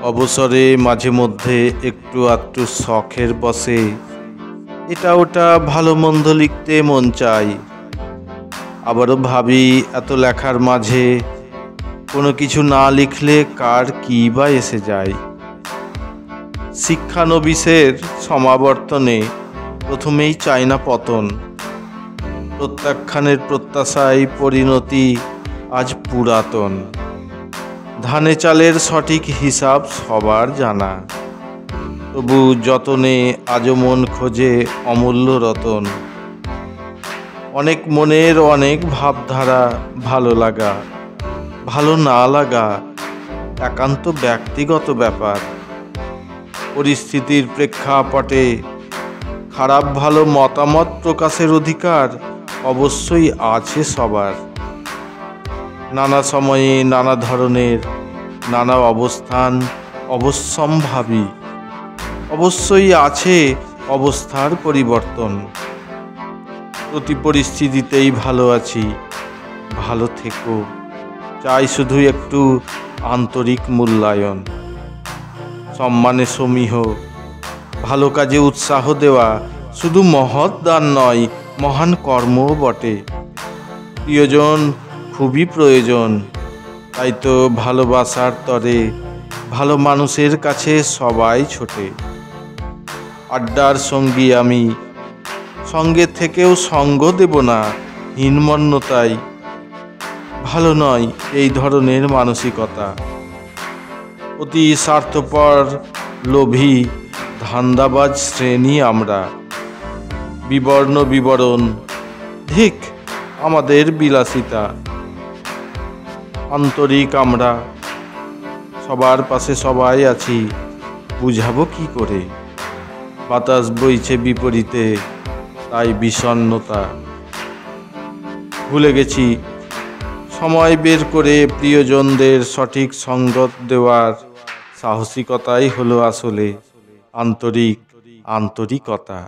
অবসরে মাঝে মধ্যে একটু আধটু শখের বসে এটা ওটা ভালো মন্দ লিখতে মন চাই। আবারও ভাবি এত লেখার মাঝে কোনো কিছু না লিখলে কার কী বা এসে যায়। শিক্ষানবিশের সমাবর্তনে প্রথমেই চাই না পতন। প্রত্যাখ্যানের প্রত্যাশায় পরিণতি আজ পুরাতন। ধানে চালের সঠিক হিসাব সবার জানা, তবু যতনে আজও মন খোঁজে অমূল্য রতন। অনেক মনের অনেক ভাবধারা, ভালো লাগা ভালো না লাগা একান্ত ব্যক্তিগত ব্যাপার। পরিস্থিতির প্রেক্ষাপটে খারাপ ভালো মতামত প্রকাশের অধিকার অবশ্যই আছে সবার। নানা সময়ে নানা ধরনের নানা অবস্থান অবশ্যম্ভাবী। অবশ্যই আছে অবস্থার পরিবর্তন। প্রতি পরিস্থিতিতেই ভালো আছি, ভালো থেকো। চাই শুধু একটু আন্তরিক মূল্যায়ন। সম্মানে সমীহ, ভালো কাজে উৎসাহ দেওয়া শুধু মহৎ দান নয়, মহান কর্মও বটে। প্রিয়জন খুবই প্রয়োজন, তাই তো ভালোবাসার তরে ভালো মানুষের কাছে সবাই ছোটে। আড্ডার সঙ্গী আমি, সঙ্গে থেকেও সঙ্গ দেব না হীনমন্যতায়। ভালো নয় এই ধরনের মানসিকতা। অতি স্বার্থপর, লোভী, ধান্দাবাজ শ্রেণী আমরা। বিবর্ণ বিবরণ, ধিক আমাদের বিলাসিতা। আন্তরিক আমরা, সবার পাশে সবাই আছি, বুঝাবো কি করে? বাতাস বইছে বিপরীতে, তাই বিষণ্ণতা। ভুলে গেছি সময় বের করে প্রিয়জনদের সঠিক সঙ্গত দেওয়ার সাহসিকতাই হলো আসলে আন্তরিকতা।